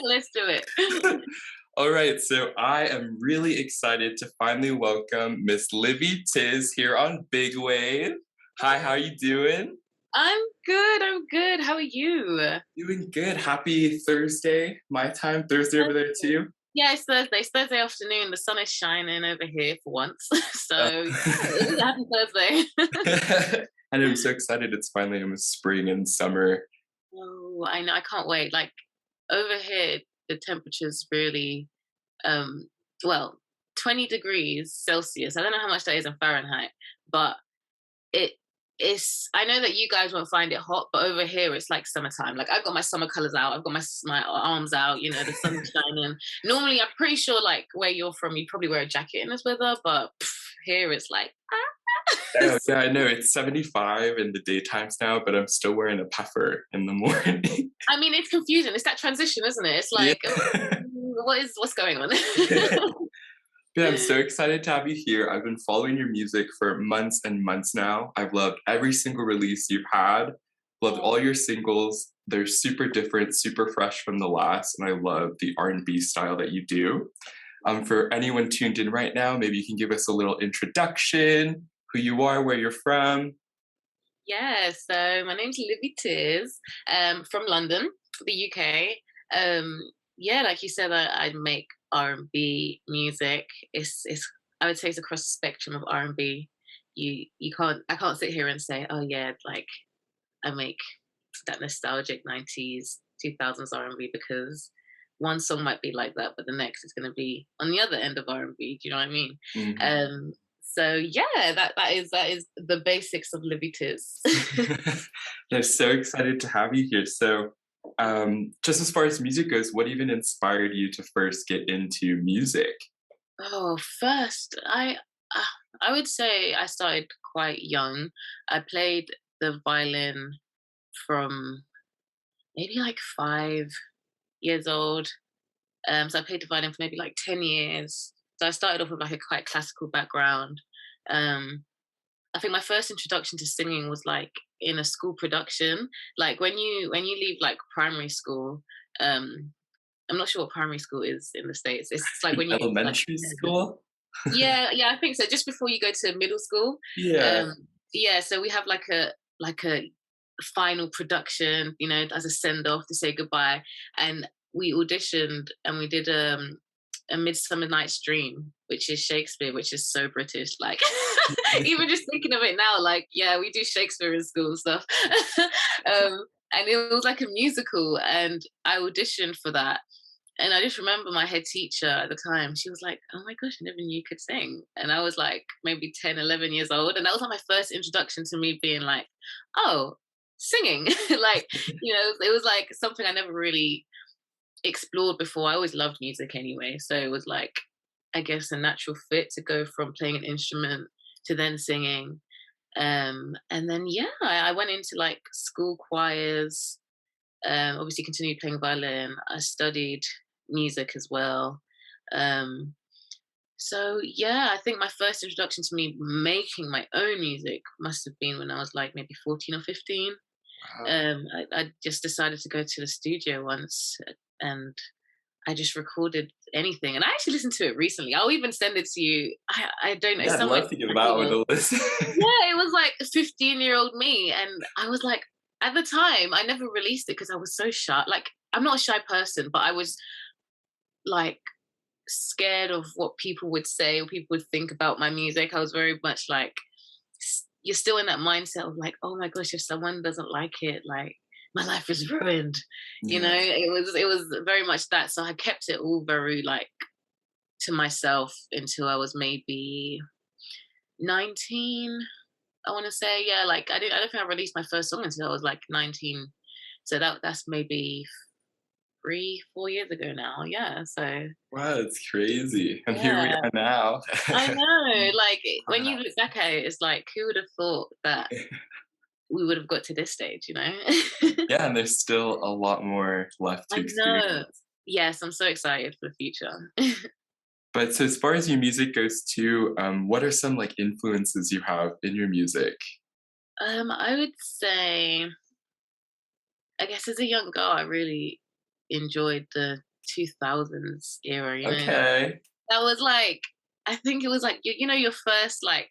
Let's do it. All right, so I am really excited to finally welcome Miss Livi Tiz here on Big Wave. Hi, how you doing? I'm good. I'm good. How are you? Doing good. Happy Thursday, my time. Thursday over there Thursday. too. Yeah, it's Thursday. It's Thursday afternoon. The sun is shining over here for once. Uh, So yeah, it is a happy Thursday. and I'm so excited it's finally almost spring and summer. Oh, I know. I can't wait. Like over here, the temperature's really um well, 20 degrees Celsius. I don't know how much that is in Fahrenheit, but it is. I know that you guys won't find it hot, but over here it's like summertime. Like I've got my summer colors out. I've got my arms out. The sun's shining. Normally, I'm pretty sure like where you're from, you probably wear a jacket in this weather, but here it's like Oh, yeah, I know it's 75 in the daytimes now, but I'm still wearing a puffer in the morning. I mean, it's confusing. It's that transition, isn't it? It's Yeah. like, what's going on? Yeah, I'm so excited to have you here. I've been following your music for months and months now. I've loved every single release you've had, loved Oh, all your singles. They're super different, super fresh from the last, and I love the R&B style that you do. For anyone tuned in right now, maybe you can give us a little introduction, who you are, where you're from. yeah. So my name's Livi Tiz, from London, the UK. Yeah, like you said, I make R&B music. It's I would say it's across the spectrum of R&B. You can't I can't sit here and say, oh yeah, like I make that nostalgic 90s 2000s R&B, because one song might be like that, but the next is going to be on the other end of R&B. Do you know what I mean? Mhm. Um, so yeah, that is the basics of Livy Tiz. I'm so excited to have you here. So, just as far as music goes, what even inspired you to first get into music? Oh, first, uh, I would say I started quite young. I played the violin from maybe like 5 years old. So I played the violin for maybe like 10 years. So I started off with like a quite classical background. Um, I think my first introduction to singing was like in a school production. Like when you leave like primary school, um, I'm not sure what primary school is in the States. It's like when you like Elementary school? yeah, yeah, I think so. Just before you go to middle school. Yeah. Um, yeah, so we have like a final production, as a send off to say goodbye. And we auditioned and we did a Midsummer Night's Dream, which is Shakespeare, which is so British. Like even just thinking of it now, like, yeah, we do Shakespeare in school and stuff. And it was like a musical, and I auditioned for that. And I just remember my head teacher at the time, she was like, oh my gosh, I never knew you could sing. And I was like maybe 10, 11 years old. And that was like my first introduction to me being like, oh, singing. Like, it was like something I never really explored before. I always loved music anyway. So it was like, I guess, a natural fit to go from playing an instrument to then singing. And then, yeah, I went into like school choirs, obviously continued playing violin. I studied music as well. Um, so yeah, I think my first introduction to me making my own music must have been when I was like maybe 14 or 15. Wow. I just decided to go to the studio once, and I just recorded anything. And I actually listened to it recently. I'll even send it to you. I don't know, Yeah, I'd somewhere love to in give my that one email. a listen. Yeah, it was like 15-year-old me. And I was like, at the time, I never released it because I was so shy. Like, I'm not a shy person, but I was like scared of what people would say or people would think about my music. I was very much like, you're still in that mindset of like, oh my gosh, if someone doesn't like it, like my life is ruined. Yeah. It was very much that. So I kept it all very like to myself until I was maybe 19. I want to say, yeah, like I don't think I released my first song until I was like 19. So that's maybe 3, 4 years ago now. Yeah. So Wow, it's crazy. And here we yeah, are now. I know. Like when you Wow. look back at it, it's like who would have thought that we would have got to this stage? Yeah, and there's still a lot more left to I know. experience. Yes, I'm so excited for the future. But so as far as your music goes too, what are some like influences you have in your music? I would say, I guess as a young girl, I really enjoyed the 2000s era, you know. Okay. That was like, I think it was like, you know, your first like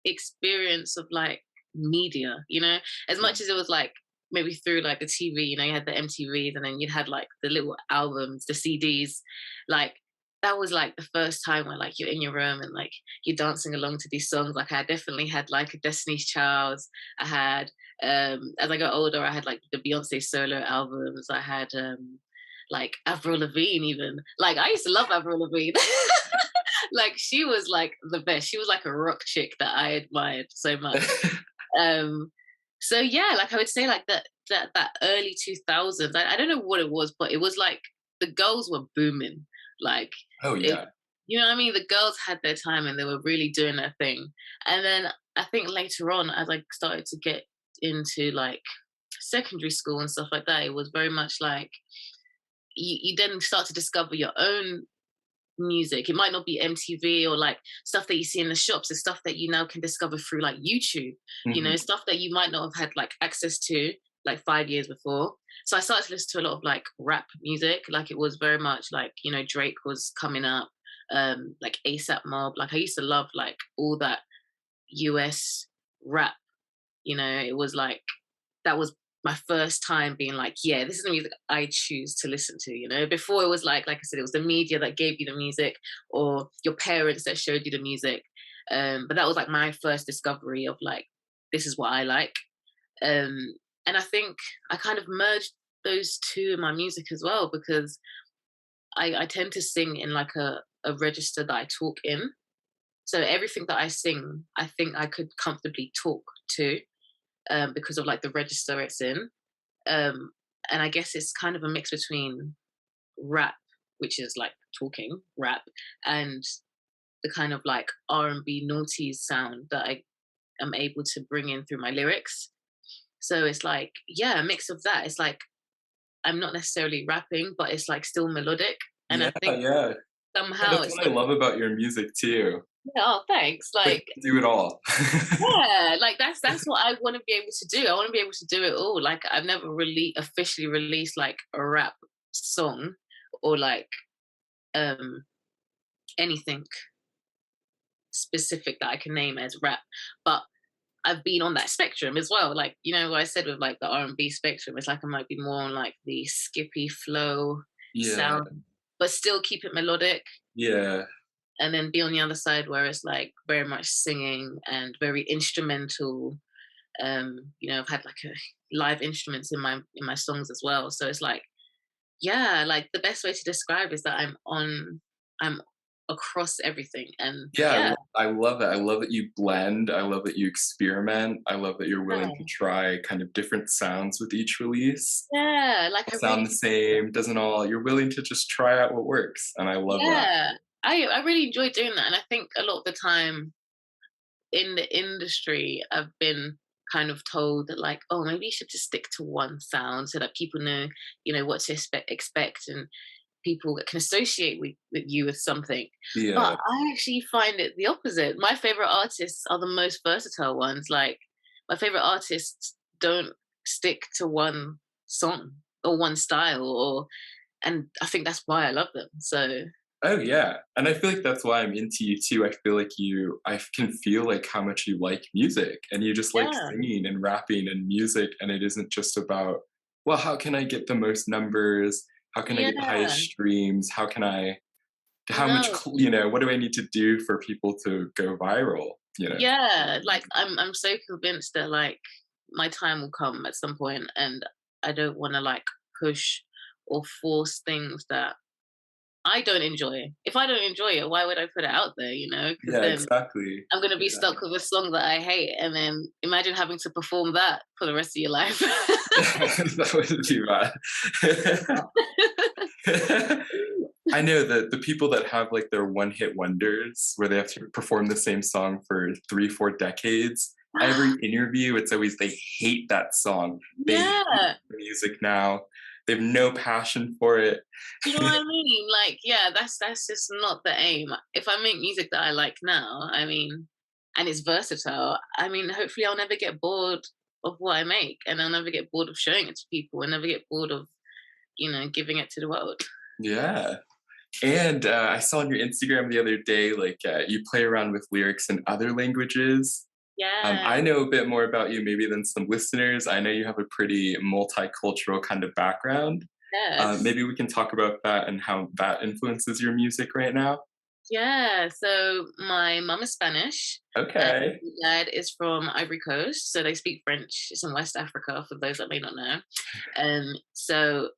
experience of like media, you know, as much as it was like maybe through like the TV, you know, you had the MTVs and then you'd had like the little albums, the CDs, like that was like the first time where like you're in your room and like you're dancing along to these songs. Like I definitely had like a Destiny's Child's. I had as I got older, I had like the Beyonce solo albums. I had like Avril Lavigne even. Like I used to love Avril Lavigne. Like she was like the best. She was like a rock chick that I admired so much. Um, so yeah, like I would say like that early 2000s. I don't know what it was, but it was like the girls were booming. Like Oh it, yeah. you know what I mean? The girls had their time and they were really doing their thing. And then I think later on, as I started to get into like secondary school and stuff like that, it was very much like you then start to discover your own music. It might not be MTV or like stuff that you see in the shops. It's stuff that you now can discover through like YouTube, you know, Mhm. stuff that you might not have had like access to like 5 years before. So I started to listen to a lot of like rap music. Like it was very much like, you know, Drake was coming up, like ASAP Mob. Like I used to love like all that US rap, you know, it was like that was my first time being like, yeah, this is the music I choose to listen to, you know. Before it was like I said, it was the media that gave you the music or your parents that showed you the music. But that was like my first discovery of like, this is what I like. Um, and I think I kind of merged those two in my music as well because I tend to sing in like a register that I talk in. So everything that I sing, I think I could comfortably talk to because of like the register it's in. Um, and I guess it's kind of a mix between rap, which is like talking rap, and the kind of like R&B naughty sound that I am able to bring in through my lyrics. So it's like, yeah, a mix of that. It's like I'm not necessarily rapping, but it's like still melodic. And Yeah, I think yeah. Yeah, somehow that's it's what I like, love about your music too. yeah, oh, thanks. Like Like, you do it all. yeah, like that's what I want to be able to do. I want to be able to do it all. Like I've never really officially released like a rap song or like um anything specific that I can name as rap. But I've been on that spectrum as well. Like, you know what I said with like the R&B spectrum, it's like I might be more on like the skippy flow Yeah, sound, but still keep it melodic. yeah. And then be on the other side where it's like very much singing and very instrumental. You know, I've had like a live instruments in my songs as well. So it's like, yeah, like the best way to describe is that I'm across everything. And Yeah, yeah, I love it. I love that you blend. I love that you experiment. I love that you're willing to yeah, try kind of different sounds with each release. yeah, like I Sound really, the same, doesn't all. You're willing to just try out what works, and I love that. yeah, I really enjoy doing that. And I think a lot of the time in the industry, I've been kind of told that like, oh, maybe you should just stick to one sound so that people know, you know, what to expect and people can associate with you with something. But Yeah. I actually find it the opposite. My favorite artists are the most versatile ones. Like my favorite artists don't stick to one song or one style or and I think that's why I love them. So Oh yeah, and I feel like that's why I'm into you too. I feel like I can feel like how much you like music, and you just like yeah. singing and rapping and music, and it isn't just about, well, how can I get the most numbers? How can I get the highest Yeah. streams? How much, No. what do I need to do for people to go viral? Yeah. Like I'm so convinced that like my time will come at some point and I don't wanna like push or force things that I don't enjoy. If I don't enjoy it, why would I put it out there, you know? Because Yeah, then exactly. I'm gonna be Exactly. stuck with a song that I hate, and then imagine having to perform that for the rest of your life. That wouldn't be bad. I know that the people that have like their one hit wonders where they have to perform the same song for 3, 4 decades. Every interview, it's always they hate that song. They hate Yeah, the music now. They have no passion for it. you know what I mean? Like, yeah, that's just not the aim. If I make music that I like now, I mean, and it's versatile, I mean, hopefully I'll never get bored of what I make, and I'll never get bored of showing it to people, and never get bored of giving it to the world. Yeah. And I saw on your Instagram the other day, like you play around with lyrics in other languages. Yeah. I know a bit more about you maybe than some listeners. I know you have a pretty multicultural kind of background. Yes. Maybe we can talk about that and how that influences your music right now. Yeah. So my mum is Spanish and Okay. my dad is from Ivory Coast. So they speak French. It's in West Africa for those that may not know. So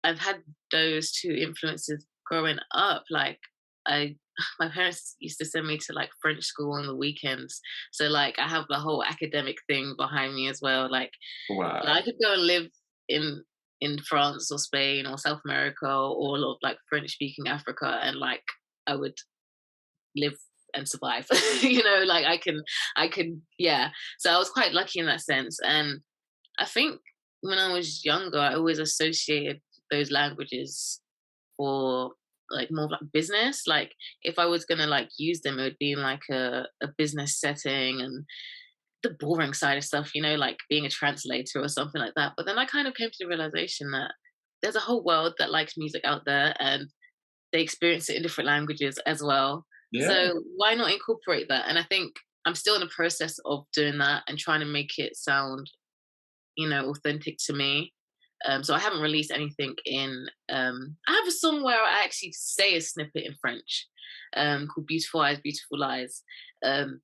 I've had those two influences growing up. Like I my parents used to send me to like French school on the weekends. So like I have the whole academic thing behind me as well. Like I Wow. could go and live in in France or Spain or South America or all of like French speaking Africa and like I would live and survive. Like I can yeah. So I was quite lucky in that sense. And I think when I was younger I always associated those languages for like more of like business. Like if I was gonna like use them, it would be in like a business setting and the boring side of stuff, like being a translator or something like that. But then I kind of came to the realization that there's a whole world that likes music out there and they experience it in different languages as well. Yeah. So why not incorporate that? And I think I'm still in the process of doing that and trying to make it sound, authentic to me. So I haven't released anything in. I have a song where I actually say a snippet in French, called "Beautiful Eyes, Beautiful Lies," um,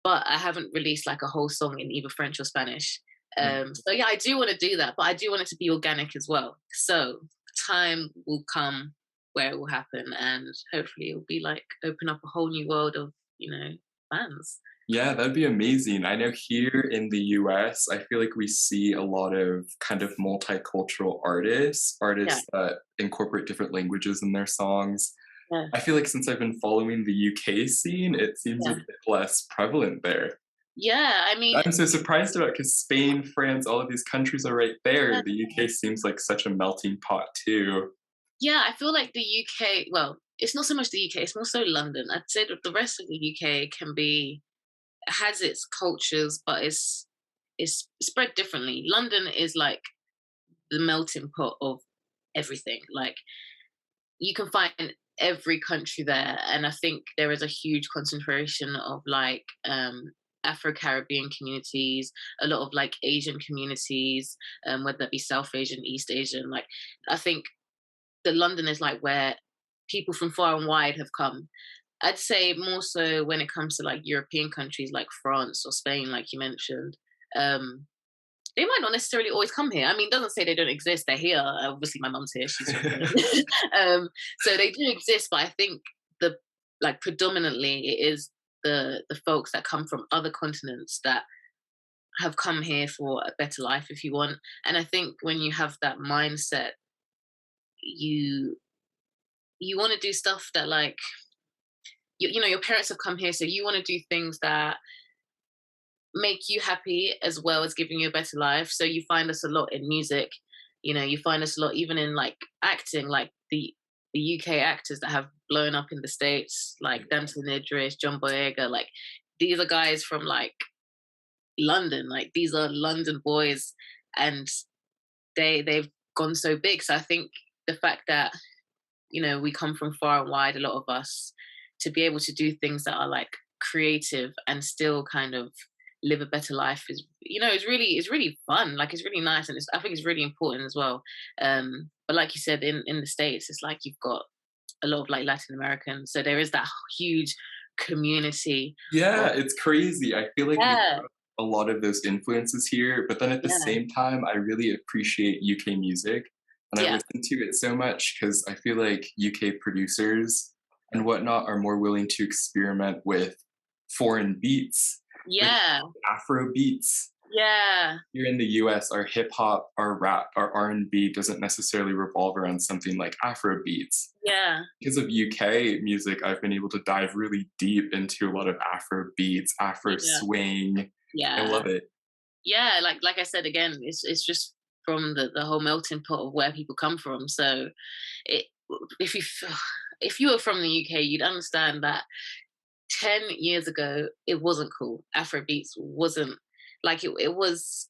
but I haven't released like a whole song in either French or Spanish. So yeah, I do want to do that, but I do want it to be organic as well. So time will come where it will happen, and hopefully it will be like open up a whole new world of fans. Yeah, that'd be amazing. I know here in the US, I feel like we see a lot of kind of multicultural artists, Yeah, artists that incorporate different languages in their songs. yeah, I feel like since I've been following the UK scene, it seems a yeah, bit less prevalent there. yeah. I mean, I'm so surprised about because Spain, France, all of these countries are right there. yeah, The UK seems like such a melting pot too. yeah. I feel like the UK. Well, it's not so much the UK; it's more so London. I'd say that the rest of the UK can be has its cultures, but it's spread differently. London is like the melting pot of everything. Like you can find every country there, and I think there is a huge concentration of like Afro Caribbean communities, a lot of like Asian communities, whether that be South Asian, East Asian. Like I think the London is like where people from far and wide have come. I'd say more so when it comes to like European countries like France or Spain, like you mentioned. Um, they might not necessarily always come here. I mean, it doesn't say they don't exist. They're here. Obviously, my mum's here. She's from here. So they do exist, but I think the like predominantly it is the folks that come from other continents that have come here for a better life, if you want. And I think when you have that mindset, you you want to do stuff that like your parents have come here, so you want to do things that make you happy as well as giving you a better life. So you find us a lot in music. You find us a lot even in like acting, like the UK actors that have blown up in the States, like Damson Idris, John Boyega. Like these are guys from like London. Like these are London boys, and they've gone so big. So I think the fact that we come from far and wide, a lot of us, to be able to do things that are like creative and still kind of live a better life is it's really fun. Like it's really nice, and I think it's really important as well. But like you said, in the States it's like you've got a lot of like Latin Americans, so there is that huge community Yeah, of it's crazy. I feel like we yeah, have a lot of those influences here, but then at the yeah, same time, I really appreciate UK music and I yeah, listen to it so much because I feel like UK producers and whatnot are more willing to experiment with foreign beats, with yeah, Afro beats. yeah, Here in the US, our hip hop, our rap, our R&B doesn't necessarily revolve around something like Afro beats. yeah, Because of UK music, I've been able to dive really deep into a lot of Afro beats, Afro yeah, swing. I yeah. love it. Yeah, like I said again, it's just from the whole melting pot of where people come from. So it if you if you were from the UK, you'd understand that 10 years ago it wasn't cool. Afrobeats wasn't like it was.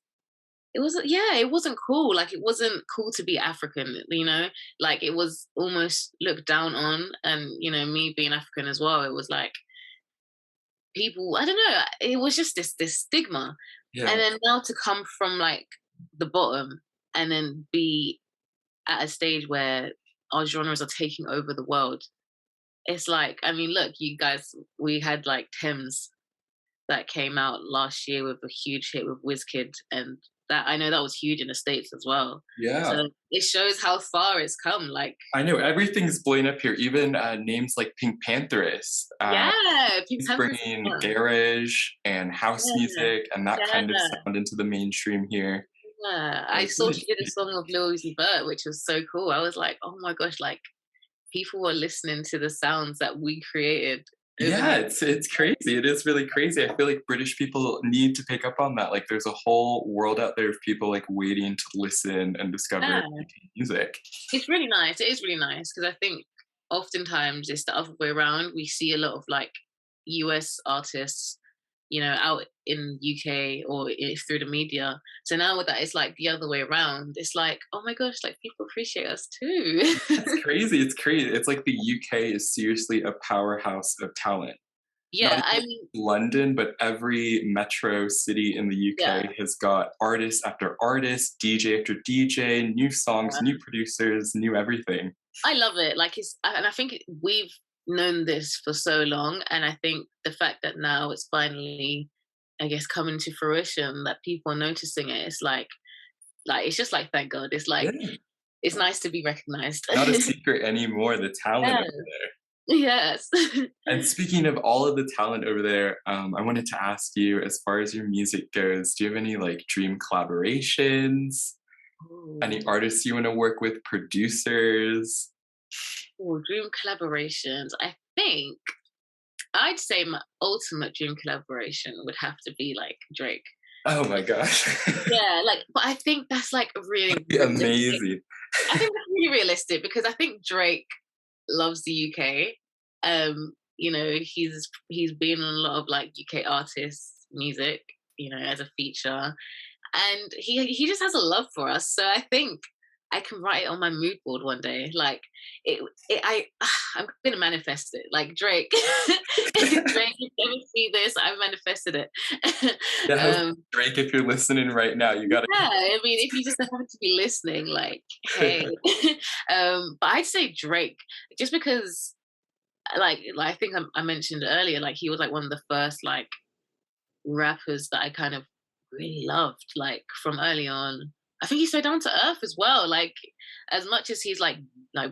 it wasn't, yeah, it wasn't cool. Like, it wasn't cool to be African, you know? Like, it was almost looked down on. And, you know, me being African as well, it was like people, I don't know, it was just this stigma. And Yeah. then now to come from like the bottom and then be at a stage where our genres are taking over the world. It's like, I mean, look, you guys, we had like Thames that came out last year with a huge hit with Wizkid, and that, I know that was huge in the States as well. Yeah. So it shows how far it's come. Like, I know everything's blowing up here. Even names like Pink Pantheress. yeah, Pink He's Panther's bringing fun. garage and house Yeah, music and that kind of yeah, sound into the mainstream here. yeah. So I it's saw really she did a exciting. song with Lil Uzi Vert, which was so cool. I was like, oh my gosh, like people were listening to the sounds that we created over Yeah, here. it's crazy. It is really crazy. I feel like British people need to pick up on that. Like, there's a whole world out there of people like waiting to listen and discover Yeah, UK music. it's really nice. It is really nice because I think oftentimes it's the other way around. We see a lot of like US artists, you know, out in UK or through the media. So now with that, it's like the other way around. It's like, oh my gosh, like people appreciate us too. It's crazy. It's crazy. It's like the UK is seriously a powerhouse of talent. Not Yeah, I even mean, London, but every metro city in the yeah, UK has got artist after artist, DJ after DJ, new songs, yeah. new producers, new everything. I love it. Like and I think we've known this for so long, and I think the fact that now it's finally, I guess, coming to fruition that people are noticing it. Like it's just like thank God. It's like Yeah. it's nice to be recognized. Not a secret anymore, the talent Yeah. over there. Yes. And speaking of all of the talent over there, I wanted to ask you, as far as your music goes, do you have any like dream collaborations? Any Ooh. artists you want to work with, producers? Ooh, dream collaborations. I think I'd say my ultimate dream collaboration would have to be like Drake. Oh my gosh. Yeah, like, but I think that's like really realistic. Amazing. I think that's really realistic because I think Drake loves the UK. You know, he's been on a lot of like UK artists' music, you know, as a feature, and he just has a love for us. So I think I can write it on my mood board one day. Like I I'm gonna manifest it. Like Drake, Drake, you never see this. I manifested it. Yeah, um, Drake, if you're listening right now, you gotta. yeah, I mean, if you just happen to be listening, like, hey, but I'd say Drake, just because, like I think I mentioned earlier, like he was like one of the first like rappers that I kind of really loved, like from early on. I think he's so down to earth as well. Like, as much as he's like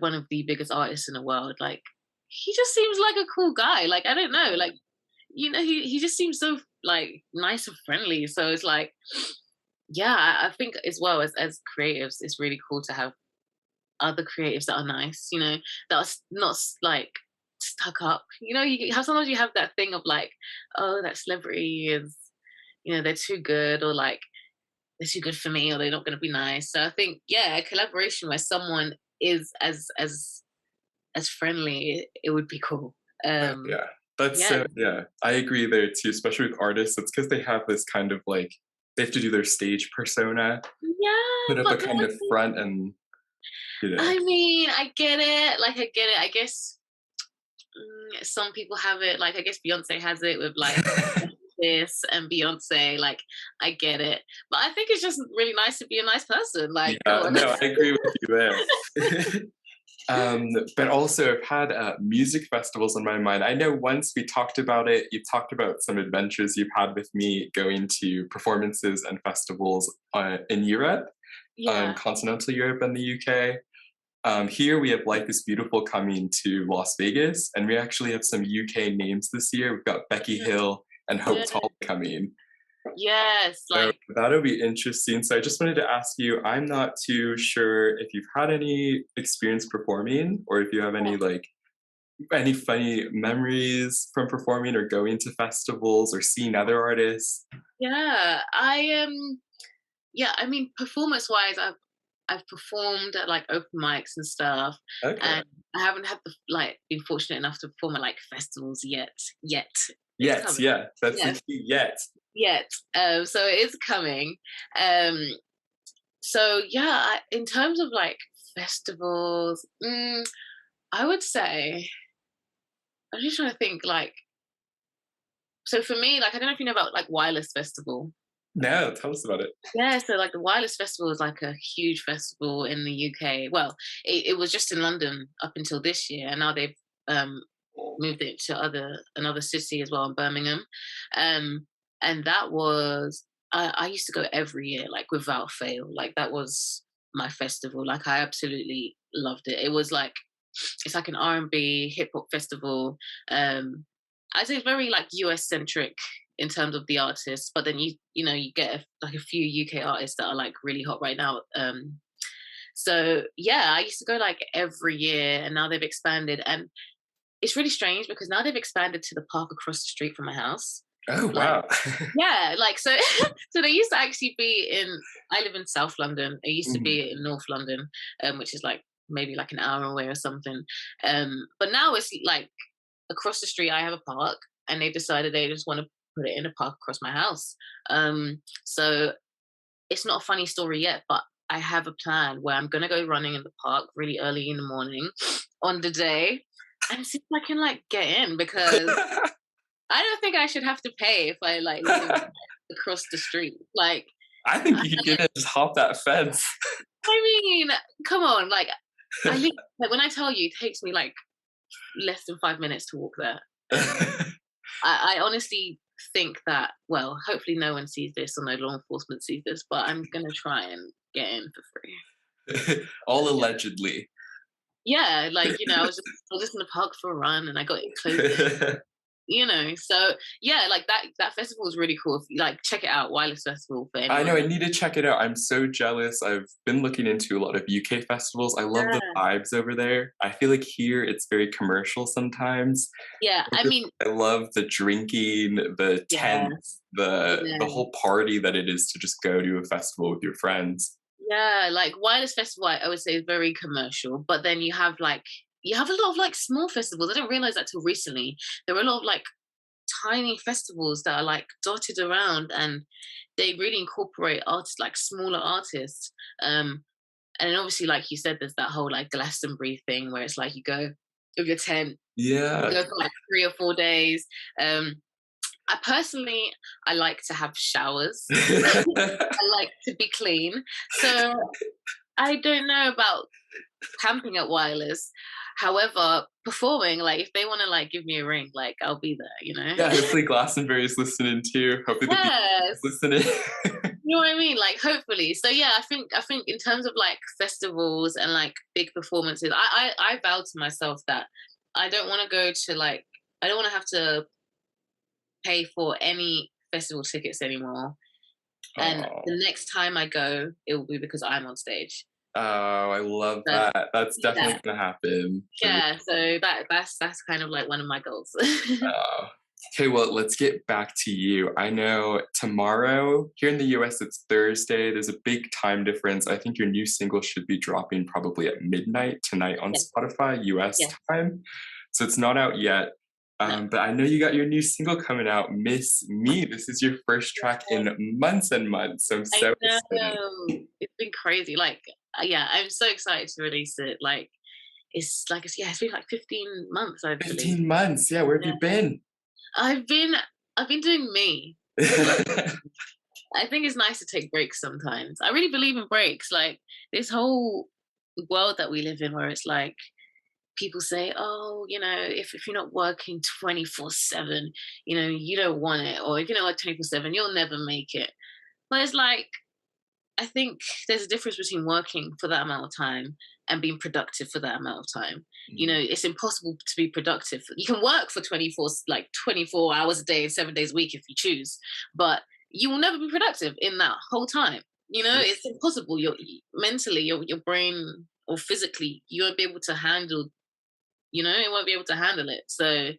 one of the biggest artists in the world, like he just seems like a cool guy. Like I don't know, like you know, he just seems so like nice and friendly. So it's like, yeah, I think as well as creatives, it's really cool to have other creatives that are nice. You know, that are not like stuck up. You know, you have sometimes you have that thing of like, oh, that celebrity is, you know, they're too good, or like they're too good for me, or they're not going to be nice. So I think, yeah, a collaboration where someone is as friendly, it would be cool. Oh, Um, yeah. That's yeah, so, yeah. I agree there too, especially with artists. It's because they have this kind of like, they have to do their stage persona, yeah, put up a but then kind I of think, front and, you know. I mean, I get it. Like, I get it. I guess some people have it. Like, I guess Beyonce has it with like this and Beyonce. Like, I get it, but I think it's just really nice to be a nice person. Like, come Yeah, on. no, I agree with you there. Um, but also, I've had music festivals on my mind. I know once we talked about it, you talked about some adventures you've had with me going to performances and festivals in Europe, Yeah, continental Europe and the UK. Here we have Life is Beautiful coming to Las Vegas, and we actually have some UK names this year. We've got Becky Hill and Hope yeah, Tall coming. yes. So Like, that'll be interesting. So I just wanted to ask you, I'm not too sure if you've had any experience performing or if you have any funny memories from performing or going to festivals or seeing other artists. yeah, yeah. I mean, performance wise, I've performed at like open mics and stuff, Okay. and I haven't had the like been fortunate enough to perform at like festivals yet. Yet it's Yet, coming. yeah, that's the Yeah, key. Yet. yet. So it is coming. Um, So yeah, in terms of like festivals, I would say I'm just trying to think like. So for me, like I don't know if you know about like Wireless Festival. No, tell us about it. Yeah, so like the Wireless Festival is like a huge festival in the UK. Well, it was just in London up until this year, and now they've um, moved it to another city as well, in Birmingham. Um, and that was I used to go every year, like without fail. Like that was my festival. Like I absolutely loved it. It was like it's like an R&B hip hop festival. I'd say very like US centric in terms of the artists, but then you know you get like a few UK artists that are like really hot right now. So yeah, I used to go like every year, and now they've expanded, and it's really strange because now they've expanded to the park across the street from my house. Oh, Like wow. yeah, like so so they used to actually be in I live in South London. It used to Mhm. be in North London, which is like maybe like an hour away or something. But now it's like across the street I have a park, and they decided they just want to put it in a park across my house. So it's not a funny story yet, but I have a plan where I'm gonna go running in the park really early in the morning on the day and see if I can like get in because I don't think I should have to pay if I like live across the street. Like, I think you could get in and just hop that fence. I mean, come on, like I leave, like when I tell you it takes me like less than 5 minutes to walk there. I honestly think that well, hopefully no one sees this or no law enforcement sees this, but I'm gonna try and get in for free. All allegedly. Yeah, like you know, I was just in the park for a run and I got clothes in. You know, so yeah, like that festival is really cool. If you, like check it out, Wireless Festival for I know, anyone. I need to check it out. I'm so jealous. I've been looking into a lot of UK festivals. I love the Yeah, vibes over there. I feel like here it's very commercial sometimes. yeah. I mean, I love the drinking, the yeah, tents, the yeah, whole party that it is to just go to a festival with your friends. yeah. Like Wireless Festival, I would say is very commercial, but then you have a lot of like small festivals. I didn't realize that till recently. There were a lot of like tiny festivals that are like dotted around, and they really incorporate artists like smaller artists. And then obviously, like you said, there's that whole like Glastonbury thing where it's like you go with your tent, you Yeah. go for like 3 or 4 days. Um, I personally, I like to have showers. I like to be clean. So I don't know about camping at Wireless. However, performing, like if they want to like give me a ring, like I'll be there, you Yeah, know? hopefully Glastonbury's listening too. Hopefully the people Yes. listening. You know what I mean? Like hopefully. So yeah, I think in terms of like festivals and like big performances, I vow to myself that I don't want to go to like I don't want to have to pay for any festival tickets anymore. And Oh. the next time I go, it will be because I'm on stage. Oh, I love So that. That's yeah, definitely gonna happen. yeah. So that's kind of like one of my goals. Oh. Okay, well, let's get back to you. I know tomorrow here in the US, it's Thursday. There's a big time difference. I think your new single should be dropping probably at midnight tonight on Yes, Spotify, US yes, time. So it's not out yet. no. But I know you got your new single coming out, Miss Me. This is your first track in months and months. So I'm I so excited. know it's been crazy. Like, yeah, I'm so excited to release it. Like, it's been like 15 months, I believe. 15 months. Yeah, where have Yeah, you been? I've been I've been doing me. I think it's nice to take breaks sometimes. I really believe in breaks. Like this whole world that we live in, where it's like people say, "Oh, you know, if you're not working 24/7, you know, you don't want it, or if you don't work 24/7, you'll never make it." But it's like I think there's a difference between working for that amount of time and being productive for that amount of time. You know, Mm, it's impossible to be productive. You can work for 24 hours a day and 7 days a week if you choose, but you will never be productive in that whole time. You know, yeah. it's impossible. Mentally, your brain or physically, you won't be able to handle. You know, it won't be able to handle it. So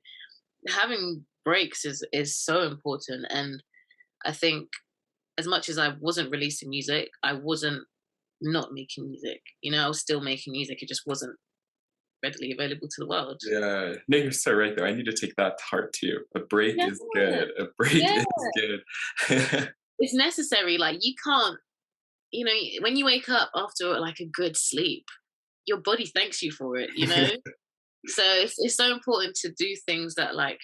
having breaks is so important, and I think as much as I wasn't releasing music, I wasn't not making music. You know, I was still making music. It just wasn't readily available to the world. Yeah. No, you're so right though. I need to take that to heart too. A break Yeah, is good. A break yeah. is good. It's necessary. Like you can't. you know, when you wake up after like a good sleep, your body thanks you for it, you know? So it's so important to do things that like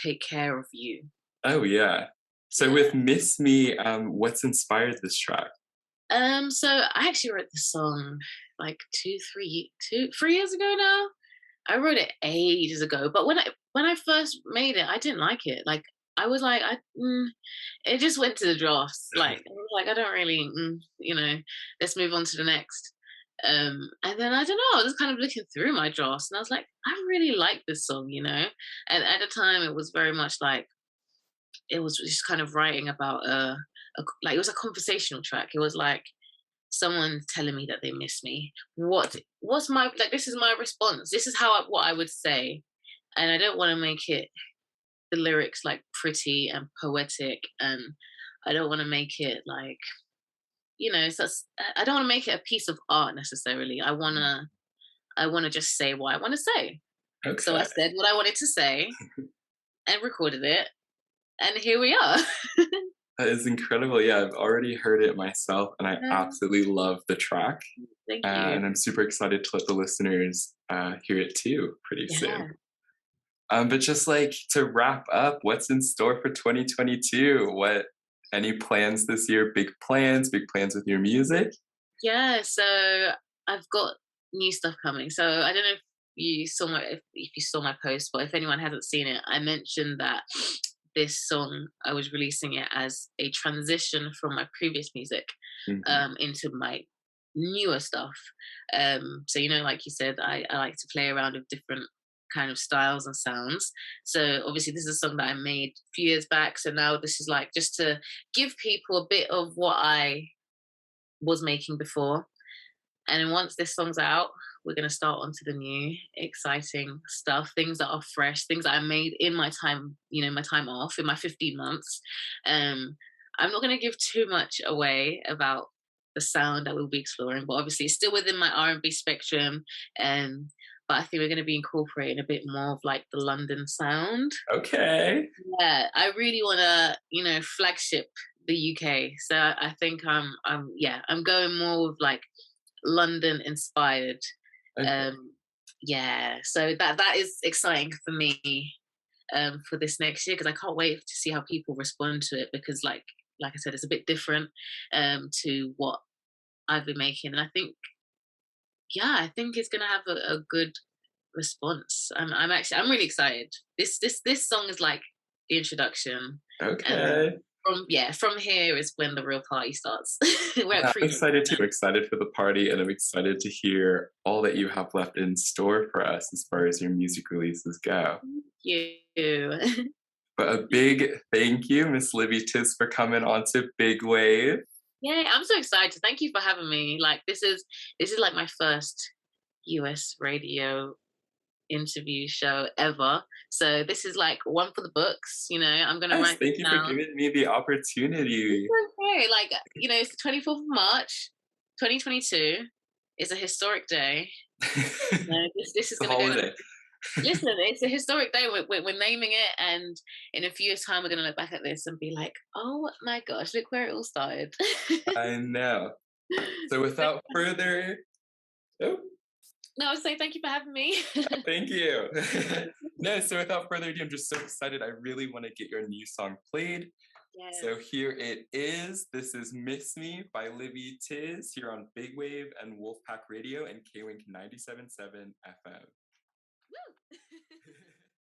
take care of you. Oh yeah. So Yeah. with Miss Me, what's inspired this track? So I actually wrote the song like 3 years ago now. I wrote it ages ago, but when I first made it, I didn't like it. Like I was like, it just went to the drafts. Like I was like, I don't really, you know, let's move on to the next. And then I don't know, I was kind of looking through my drafts, and I was like, I really like this song, you know. And at the time, it was very much like it was just kind of writing about like it was a conversational track. It was like someone telling me that they miss me. What's my like? This is my response. This is what I would say, and I don't want to make it the lyrics like pretty and poetic, and I don't want to make it like I don't want to make it a piece of art necessarily. I wanna just say what I want to say. So I Okay. said what I wanted to say and recorded it, and here we are. That is incredible. Yeah, I've already heard it myself and I Um, absolutely love the track. Thank you. And I'm super excited to let the listeners hear it too pretty soon. Yeah. But just like to wrap up, what's in store for 2022? What any plans this year? Big plans with your music? Yeah, so I've got new stuff coming. So I don't know if you saw my post, but if anyone hasn't seen it, I mentioned that this song I was releasing it as a transition from my previous music Hmm. into my newer stuff. So you know, like you said, I like to play around with different kind of styles and sounds. So obviously this is a song that I made a few years back. So now this is like just to give people a bit of what I was making before. And then once this song's out, we're gonna start onto the new exciting stuff, things that are fresh, things that I made in my time, my time off, in my 15 months. Um, I'm not gonna give too much away about the sound that we'll be exploring, but obviously it's still within my R&B spectrum. Um, but I think we're gonna be incorporating a bit more of like the London sound. Okay. Yeah, I really wanna, flagship the UK. So I think I'm going more with like London inspired. Okay. Um, yeah, so that is exciting for me for this next year, because I can't wait to see how people respond to it, because like I said, it's a bit different to what I've been making, and I think it's gonna have a good response. I'm really excited. This song is like the introduction, and then Okay. from here is when the real party starts. We're at I'm pre. excited too. Excited for the party, and I'm excited to hear all that you have left in store for us as far as your music releases go. Thank you. But a big thank you, Miss Livi Tiz, for coming on to Big Wave. Yeah, I'm so excited. Thank you for having me. Like this is like my first US radio interview show ever. So this is like one for the books, I'm gonna Yes, write thank this you for down. giving me the It's opportunity. okay. Like, it's the 24th of March, 2022. It's a historic day. It's This is a gonna go down. holiday. Listen, it's a historic day. We're naming it, and in a few years' time, we're gonna look back at this and be like, "Oh my gosh, look where it all started." I know. So without further oh, No, I was saying thank you for having me. thank you. No, so without further ado, I'm just so excited. I really want to get your new song played. So Yes. here it is. This is Miss Me by Livi Tiz here on Big Wave and Wolfpack Radio and K-Wink 97.7 FM.